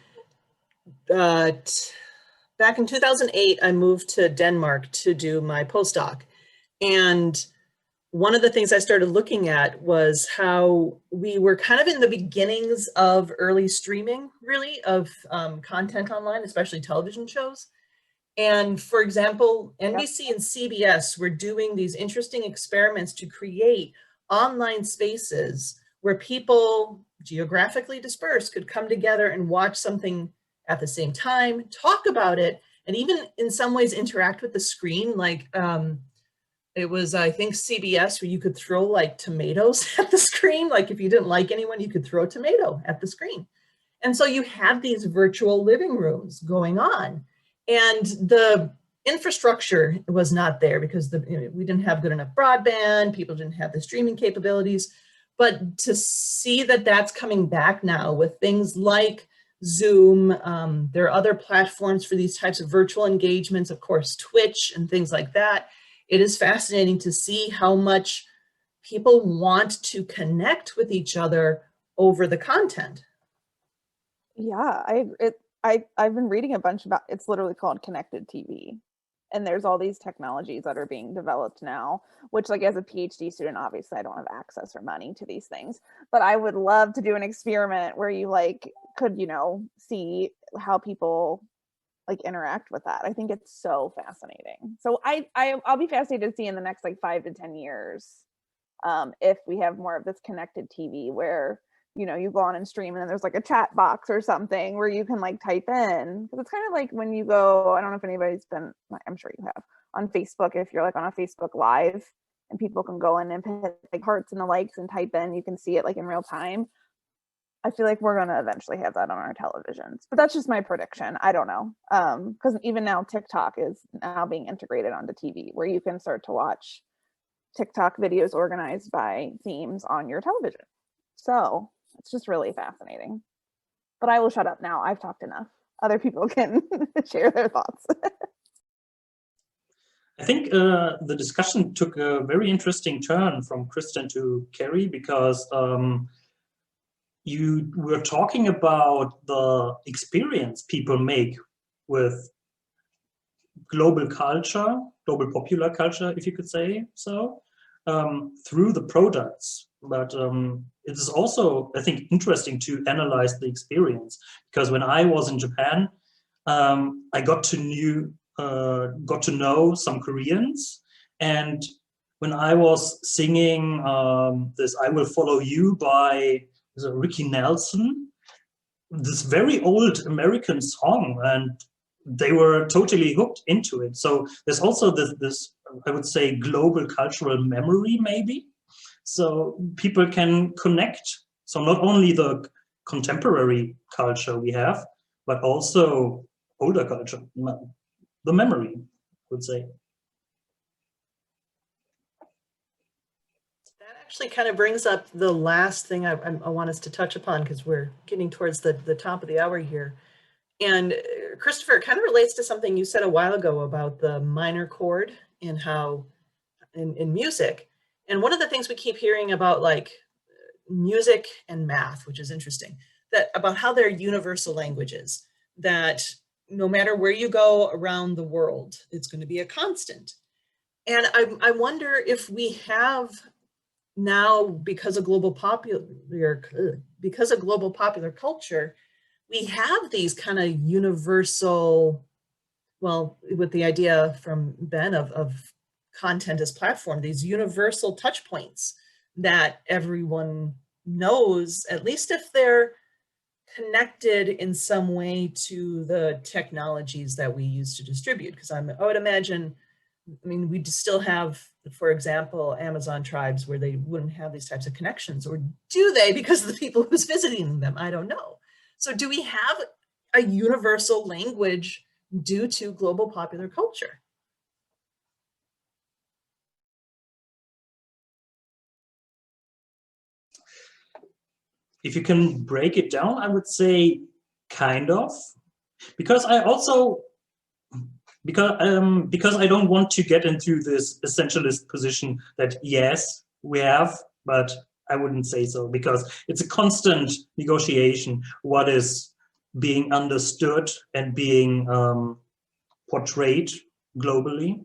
Back in 2008, I moved to Denmark to do my postdoc. And one of the things I started looking at was how we were kind of in the beginnings of early streaming, really, of content online, especially television shows. And for example, NBC and CBS were doing these interesting experiments to create online spaces where people geographically dispersed could come together and watch something at the same time, talk about it, and even in some ways interact with the screen. Like it was, I think, CBS, where you could throw like tomatoes at the screen. Like if you didn't like anyone, you could throw a tomato at the screen. And so you had these virtual living rooms going on. And the infrastructure was not there because we didn't have good enough broadband, people didn't have the streaming capabilities. But to see that that's coming back now with things like Zoom, there are other platforms for these types of virtual engagements, of course, Twitch and things like that. It is fascinating to see how much people want to connect with each other over the content. Yeah, I've been reading a bunch about, it's literally called connected TV. And there's all these technologies that are being developed now, which like as a PhD student, obviously I don't have access or money to these things, but I would love to do an experiment where you like could, you know, see how people like interact with that. I think it's so fascinating. So I'll be fascinated to see in the next like 5 to 10 years if we have more of this connected TV where, you know, you go on and stream and then there's like a chat box or something where you can like type in. Because it's kind of like when you go, I don't know if anybody's been, I'm sure you have, on Facebook, if you're like on a Facebook Live and people can go in and hit like hearts and the likes and type in, you can see it like in real time. I feel like we're going to eventually have that on our televisions, but that's just my prediction. I don't know. Because even now TikTok is now being integrated onto TV where you can start to watch TikTok videos organized by themes on your television. So it's just really fascinating. But I will shut up now. I've talked enough. Other people can share their thoughts. I think the discussion took a very interesting turn from Krysten to Carrie because you were talking about the experience people make with global culture, global popular culture, if you could say so, through the products. But it is also, I think, interesting to analyze the experience, because when I was in Japan, I got to know some Koreans, and when I was singing this "I Will Follow You" by Ricky Nelson, this very old American song, and they were totally hooked into it. So there's also this I would say global cultural memory, maybe. So people can connect. So not only the contemporary culture we have, but also older culture, the memory, I would say. That actually kind of brings up the last thing I want us to touch upon, because we're getting towards the top of the hour here. And Christopher, it kind of relates to something you said a while ago about the minor chord and how in music. And one of the things we keep hearing about, like music and math, which is interesting, that about how they're universal languages, that no matter where you go around the world, it's going to be a constant. And I wonder if we have now, because of global popular culture, we have these kind of universal, well, with the idea from Ben of content as platform, these universal touch points that everyone knows, at least if they're connected in some way to the technologies that we use to distribute. Because I would imagine, I mean, we'd still have, for example, Amazon tribes where they wouldn't have these types of connections, or do they because of the people who's visiting them? I don't know. So do we have a universal language due to global popular culture? If you can break it down, I would say kind of, because I also, because I don't want to get into this essentialist position that yes, we have, but I wouldn't say so, because it's a constant negotiation, what is being understood and being portrayed globally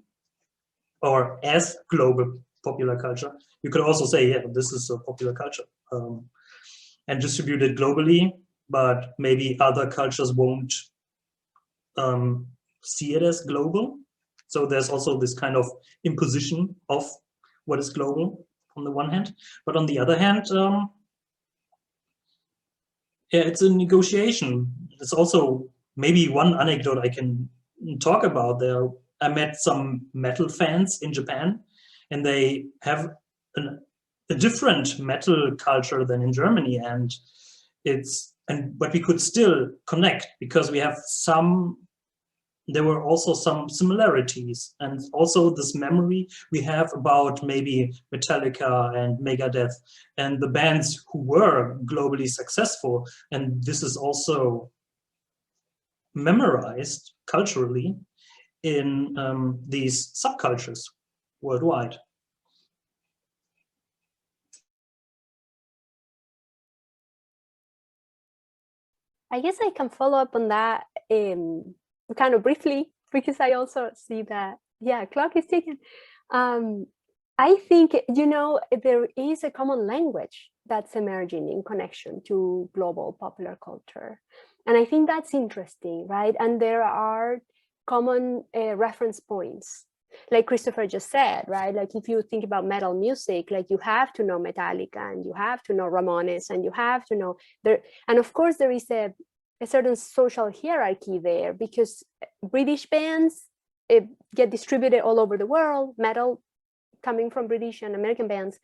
or as global popular culture. You could also say, yeah, this is a popular culture and distributed globally, but maybe other cultures won't see it as global. So there's also this kind of imposition of what is global on the one hand, but on the other hand, yeah, it's a negotiation. It's also maybe one anecdote I can talk about there. I met some metal fans in Japan, and they have a different metal culture than in Germany, and but we could still connect because we have there were also some similarities, and also this memory we have about maybe Metallica and Megadeth and the bands who were globally successful, and this is also memorized culturally in these subcultures worldwide. I guess I can follow up on that kind of briefly. because I also see that, yeah, clock is ticking. I think, you know, there is a common language that's emerging in connection to global popular culture. And I think that's interesting, right? And there are common reference points. Like Christopher just said, right? Like if you think about metal music, like you have to know Metallica and you have to know Ramones and you have to know there. And of course, there is a certain social hierarchy there because British bands get distributed all over the world, metal coming from British and American bands.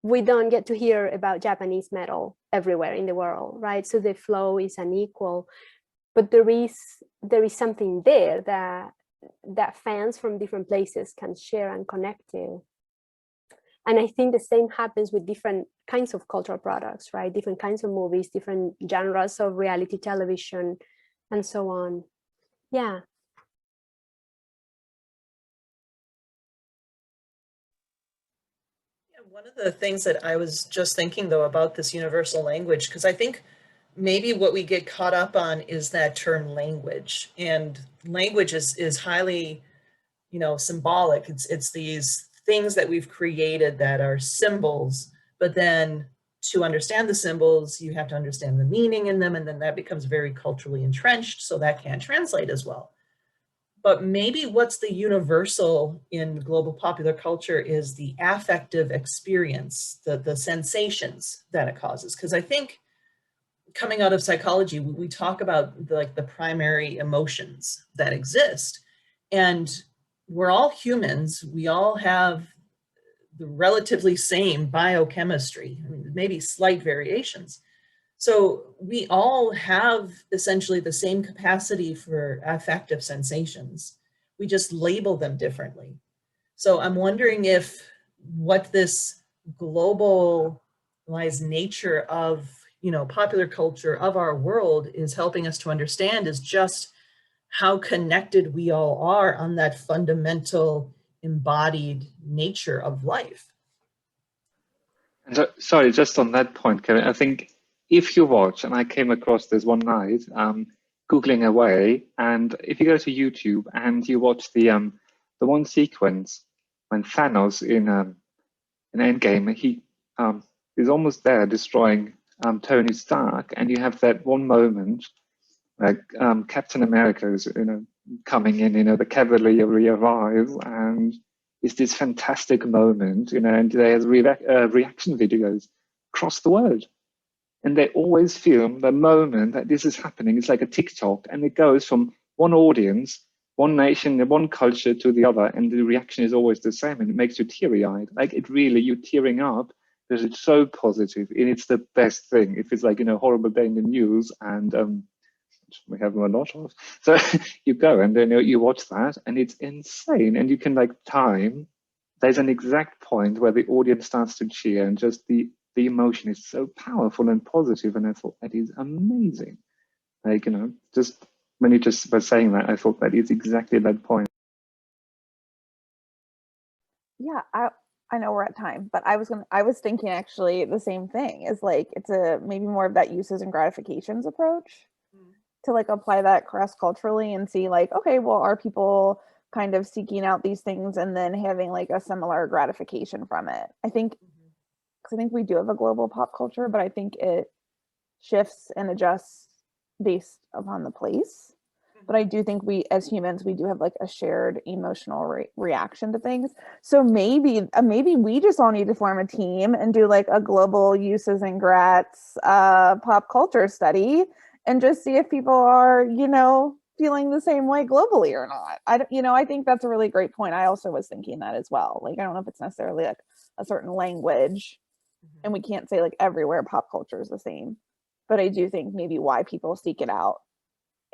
We don't get to hear about Japanese metal everywhere in the world, right? So the flow is unequal, but there is something there that fans from different places can share and connect to. And I think the same happens with different kinds of cultural products, right? Different kinds of movies, different genres of reality television, and so on. Yeah. One of the things that I was just thinking, though, about this universal language, because I think maybe what we get caught up on is that term language, and language is highly, you know, symbolic. It's these things that we've created that are symbols, but then to understand the symbols, you have to understand the meaning in them, and then that becomes very culturally entrenched, so that can't translate as well. But maybe what's the universal in global popular culture is the affective experience, the sensations that it causes. Because I think coming out of psychology, we talk about the primary emotions that exist. And we're all humans. We all have the relatively same biochemistry, maybe slight variations. So we all have essentially the same capacity for affective sensations. We just label them differently. So I'm wondering if what this globalized nature of, you know, popular culture of our world is helping us to understand is just how connected we all are on that fundamental embodied nature of life. Sorry, just on that point, Kevin, I think if you watch, and I came across this one night, Googling away, and if you go to YouTube and you watch the one sequence when Thanos in Endgame, he is almost there destroying Tony Stark, and you have that one moment like Captain America is, you know, coming in, you know, the cavalry arrive, and it's this fantastic moment, you know, and there's reaction videos across the world. And they always film the moment that this is happening. It's like a TikTok, and it goes from one audience, one nation, one culture to the other, and the reaction is always the same, and it makes you teary-eyed. Like it really, you're tearing up because it's so positive, and it's the best thing. If it's like, you know, horrible day in the news, and we have a lot of, so you go and then you watch that, and it's insane, and you can like time. There's an exact point where the audience starts to cheer, and just the emotion is so powerful and positive, and I thought that is amazing. Like, you know, just when you just were saying that, I thought that is exactly that point. Yeah, I know we're at time, but I was thinking actually the same thing. Is like it's a maybe more of that uses and gratifications approach to like apply that cross-culturally and see like, okay, well, are people kind of seeking out these things and then having like a similar gratification from it? I think, because I think we do have a global pop culture, but I think it shifts and adjusts based upon the place. But I do think we, as humans, we do have like a shared emotional reaction to things. So maybe we just all need to form a team and do like a global uses and grats pop culture study, and just see if people are, you know, feeling the same way globally or not. I think that's a really great point. I also was thinking that as well. Like, I don't know if it's necessarily like a certain language, and we can't say like everywhere pop culture is the same, but I do think maybe why people seek it out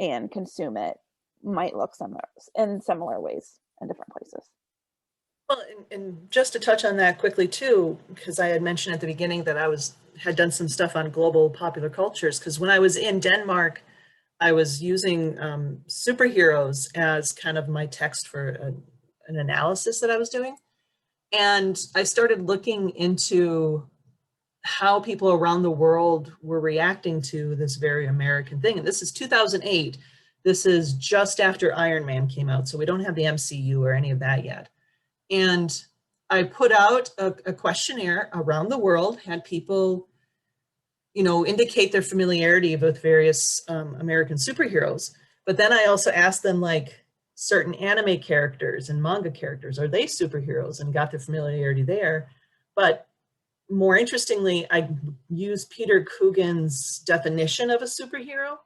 and consume it might look similar ways in different places. Well, and just to touch on that quickly too, because I had mentioned at the beginning that I had done some stuff on global popular cultures, because when I was in Denmark, I was using superheroes as kind of my text for an analysis that I was doing. And I started looking into how people around the world were reacting to this very American thing. And this is 2008. This is just after Iron Man came out, so we don't have the MCU or any of that yet. And I put out a questionnaire around the world, had people, you know, indicate their familiarity with various American superheroes. But then I also asked them, like, certain anime characters and manga characters, are they superheroes, and got their familiarity there. But more interestingly, I used Peter Coogan's definition of a superhero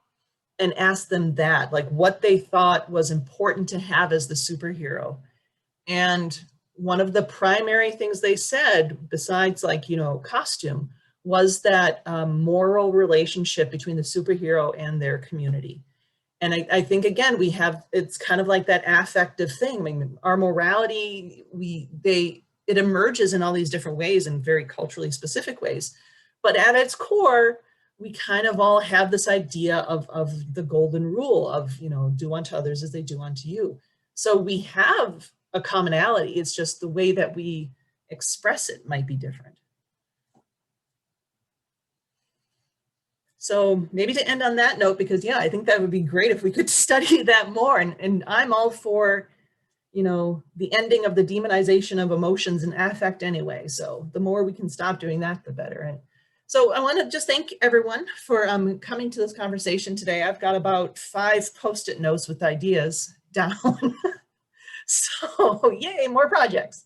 and asked them that, like, what they thought was important to have as the superhero. And one of the primary things they said, besides, like, you know, costume, was that moral relationship between the superhero and their community. And I think, again, we have, it's kind of like that affective thing. I mean, our morality, it emerges in all these different ways, in very culturally specific ways. But at its core, we kind of all have this idea of the golden rule of, you know, do unto others as they do unto you. So we have a commonality. It's just the way that we express it might be different. So maybe to end on that note, because yeah, I think that would be great if we could study that more. And I'm all for, you know, the ending of the demonization of emotions and affect anyway. So the more we can stop doing that, the better. And so I want to just thank everyone for coming to this conversation today. I've got about 5 Post-it notes with ideas down. So yay, more projects.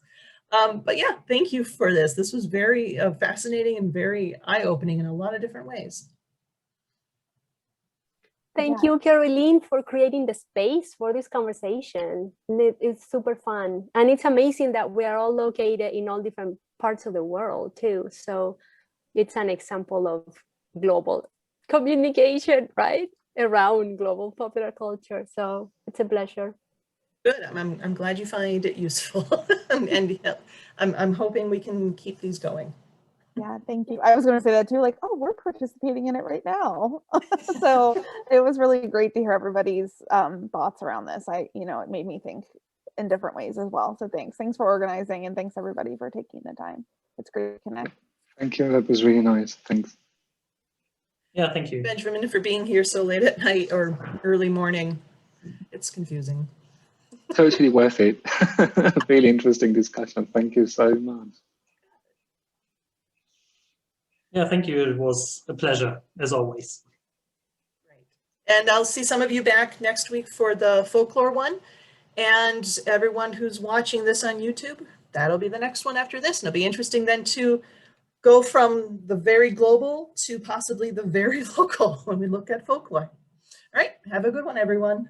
But yeah, thank you for this. This was very fascinating and very eye-opening in a lot of different ways. Thank you, Caroline, for creating the space for this conversation. It's super fun. And it's amazing that we are all located in all different parts of the world too. So it's an example of global communication, right? Around global popular culture. So it's a pleasure. Good. I'm glad you find it useful. And I'm hoping we can keep these going. Yeah, thank you. I was going to say that too, like, oh, we're participating in it right now. So it was really great to hear everybody's thoughts around this. You know, it made me think in different ways as well. So thanks for organizing, and thanks everybody for taking the time. It's great to connect. Thank you. That was really nice. Thanks. Yeah, thank you. Benjamin, for being here so late at night or early morning. It's confusing. Totally worth it. Really interesting discussion. Thank you so much. Yeah, thank you. It was a pleasure, as always. Great. And I'll see some of you back next week for the folklore one. And everyone who's watching this on YouTube, that'll be the next one after this. And it'll be interesting then to go from the very global to possibly the very local when we look at folklore. All right, have a good one, everyone.